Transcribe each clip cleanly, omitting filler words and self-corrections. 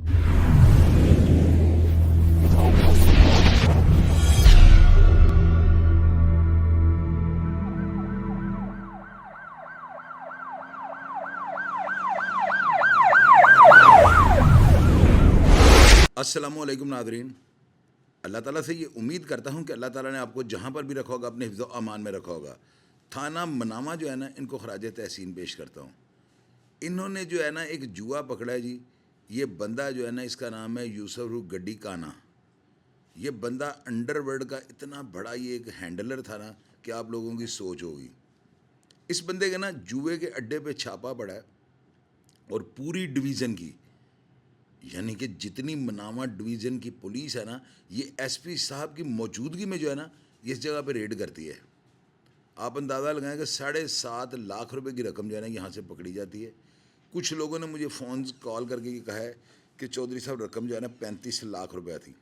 अस्सलामुअलैकुम नादरीन। अल्लाह ताला से ये उम्मीद करता हूँ कि अल्लाह ताला ने आपको जहाँ पर भी रखा होगा अपने हिफ्ज़ व अमान में रखा होगा। थाना मनामा जो है ना, इनको खराज तहसीन पेश करता हूँ। इन्होंने जो है ना एक जुआ पकड़ा है जी। ये बंदा जो है ना, इसका नाम है यूसुफ रूह गड्डी काना। ये बंदा अंडरवर्ल्ड का इतना बड़ा ये एक हैंडलर था ना कि आप लोगों की सोच होगी। इस बंदे के ना जुए के अड्डे पे छापा पड़ा है और पूरी डिवीज़न की, यानी कि जितनी मनामा डिवीज़न की पुलिस है ना, ये एसपी साहब की मौजूदगी में जो है ना, इस जगह पे रेड करती है। आप अंदाज़ा लगाएं कि 7.5 लाख रुपए की रकम जो है ना यहाँ से पकड़ी जाती है। कुछ लोगों ने मुझे फ़ोन कॉल करके ये कहा है कि चौधरी साहब रकम जो है ना 35 लाख रुपया थी।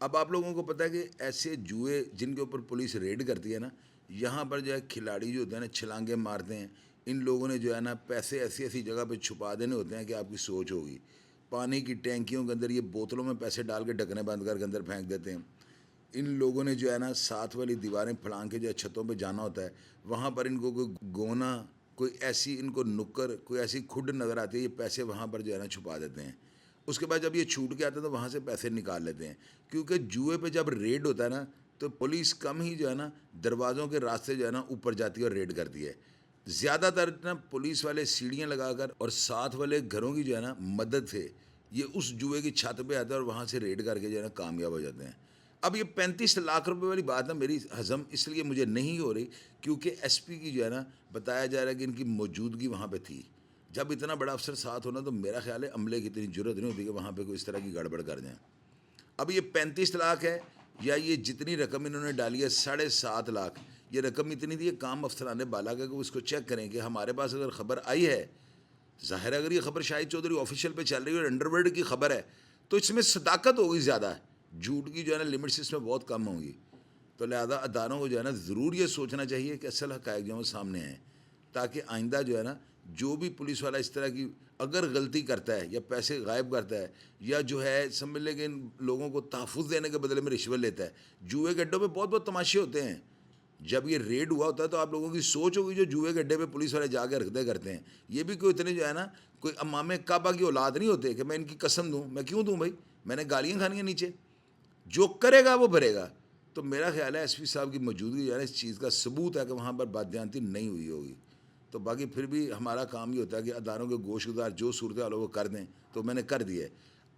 अब आप लोगों को पता है कि ऐसे जुए जिनके ऊपर पुलिस रेड करती है ना, यहाँ पर जो है खिलाड़ी जो होते हैं ना छलांगे मारते हैं। इन लोगों ने जो है ना पैसे ऐसी ऐसी जगह पे छुपा देने होते हैं कि आपकी सोच होगी। पानी की टैंकियों के अंदर ये बोतलों में पैसे डाल के ढकने बंद करके अंदर फेंक देते हैं। इन लोगों ने जो है ना साथ वाली दीवारें फड़ांग के जो छतों पे जाना होता है, वहाँ पर इनको कोई गोना, कोई ऐसी इनको नुक्कर, कोई ऐसी खुड नज़र आती है, ये पैसे वहाँ पर जो है ना छुपा देते हैं। उसके बाद जब ये छूट के आते हैं तो वहाँ से पैसे निकाल लेते हैं, क्योंकि जुए पे जब रेड होता है ना तो पुलिस कम ही जो है ना दरवाज़ों के रास्ते जो है ना ऊपर जाती है और रेड करती है। ज़्यादातर ना पुलिस वाले सीढ़ियाँ लगाकर और साथ वाले घरों की जो है ना मदद से ये उस जुए की छत पे आते हैं और वहाँ से रेड करके जो है ना कामयाब हो जाते हैं। अब ये 35 लाख रुपए वाली बात ना मेरी हज़म इसलिए मुझे नहीं हो रही क्योंकि एसपी की जो है ना बताया जा रहा है कि इनकी मौजूदगी वहाँ पे थी। जब इतना बड़ा अफसर साथ होना तो मेरा ख्याल है अमले की इतनी ज़रूरत नहीं होती कि वहाँ पे कोई इस तरह की गड़बड़ कर दें। अब ये 35 लाख है या ये जितनी रकम इन्होंने डाली है 7.5 लाख, ये रकम इतनी थी, काम अफसरान बाला का कि वो इसको चेक करें कि हमारे पास अगर ख़बर आई है, ज़ाहिर है अगर ये ख़बर शाहिद चौधरी ऑफिशियल पे चल रही है और अंडरवर्ल्ड की ख़बर है तो इसमें सदाकत होगी ज़्यादा, झूठ की जो है ना लिमिट्स इसमें बहुत कम होंगी। तो लिहाजा अदारों को जो है ना ज़रूर ये सोचना चाहिए कि असल हक़ाइक़ जो है सामने आएँ, ताकि आइंदा जो है ना जो भी पुलिस वाला इस तरह की अगर गलती करता है या पैसे गायब करता है या जो है समझ लें कि इन लोगों को तहफ़्फ़ुज़ देने के बदले में रिश्वत लेता है। जुए के अड्डों पे बहुत बहुत तमाशे होते हैं। जब ये रेड हुआ होता है तो आप लोगों की सोच होगी जो जुए के अड्डे पे पुलिस वाले जाके रखते करते हैं, ये भी कोई इतने जो है ना कोई अमामे काबा की औलाद नहीं होते कि मैं इनकी कसम दूँ। मैं क्यों दूँ भाई, मैंने गालियाँ खानी है नीचे, जो करेगा वो भरेगा। तो मेरा ख्याल है एसपी साहब की मौजूदगी जो है ना इस चीज़ का सबूत है कि वहाँ पर बददियानती नहीं हुई होगी। तो बाकी फिर भी हमारा काम ये होता है कि अदारों के गोशगुजार जो सूरत हाल हो वो कर दें, तो मैंने कर दिया है।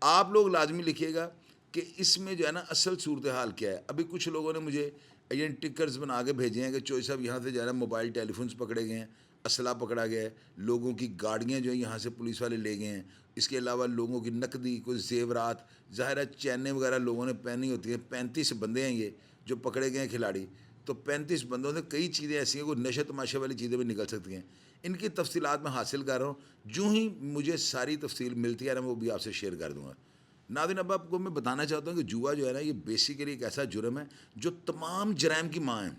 आप लोग लाजमी लिखिएगा कि इसमें जो है ना असल सूरत हाल क्या है। अभी कुछ लोगों ने मुझे एजेंट टिकर्स बना के भेजे हैं कि चोई साहब यहाँ से जो है ना मोबाइल टेलीफोन्स पकड़े गए हैं, असला पकड़ा गया है, लोगों की गाड़ियाँ जो है यहाँ से पुलिस वाले ले गए हैं। इसके अलावा लोगों की नकदी, कोई जेवरात, ज़ाहिर है चैनें वगैरह लोगों ने पहनी होती हैं। 35 बंदे हैं ये जो पकड़े गए हैं खिलाड़ी। तो 35 बंदों से कई चीज़ें ऐसी हैं, कोई नशे तमाशे वाली चीज़ें भी निकल सकती हैं। इनकी तफसीलात मैं हासिल कर रहा हूँ, जो ही मुझे सारी तफसील मिलती है ना वो भी आपसे शेयर कर दूँगा। नाज़रीन, अब आपको मैं बताना चाहता हूँ कि जुआ जो है ना ये बेसिकली एक ऐसा जुर्म है जो तमाम जराइम की माँ है।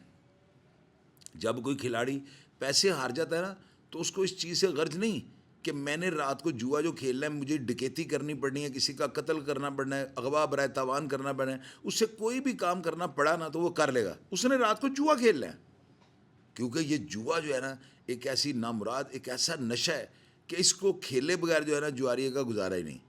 जब कोई खिलाड़ी पैसे हार जाता है ना तो उसको इस चीज़ से गर्ज नहीं कि मैंने रात को जुआ जो खेलना है, मुझे डकैती करनी पड़नी है, किसी का कत्ल करना पड़ना है, अगवा बराए तावान करना पड़ना है, उससे कोई भी काम करना पड़ा ना तो वो कर लेगा। उसने रात को जुआ खेलना है, क्योंकि ये जुआ जो है ना एक ऐसी नामुराद एक ऐसा नशा है कि इसको खेले बगैर जो है ना जुआरी का गुजारा ही नहीं।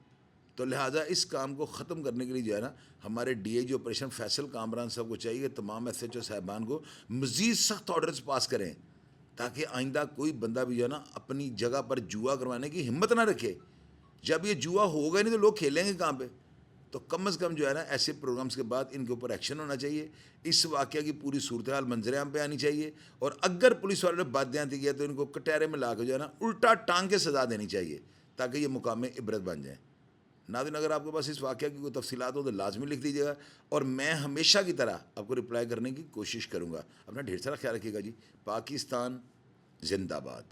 तो लिहाजा इस काम को ख़त्म करने के लिए जो है ना हमारे डीआईजी ऑपरेशन फैसल कामरान साहब को चाहिए कि तमाम एसएचओ साहिबान को मज़ीद सख्त ऑर्डर्स पास करें, ताकि आइंदा कोई बंदा भी जो है ना अपनी जगह पर जुआ करवाने की हिम्मत ना रखे। जब ये जुआ होगा नहीं तो लोग खेलेंगे कहाँ पे। तो कम अज़ कम जो है ना ऐसे प्रोग्राम्स के बाद इनके ऊपर एक्शन होना चाहिए। इस वाक़या की पूरी सूरत हाल मंजर आम पे आनी चाहिए, और अगर पुलिस वालों ने बददियानती किया तो इनको कटहरे में ला के जो है ना उल्टा टांग के सज़ा देनी चाहिए, ताकि ये मुकाम इबरत बन जाए। नाज़रीन, अगर आपके पास इस वाक़या की कोई तफसीलात हो तो लाजमी लिख दीजिएगा, और मैं हमेशा की तरह आपको रिप्लाई करने की कोशिश करूँगा। अपना ढेर सारा ख्याल रखिएगा जी। पाकिस्तान जिंदाबाद।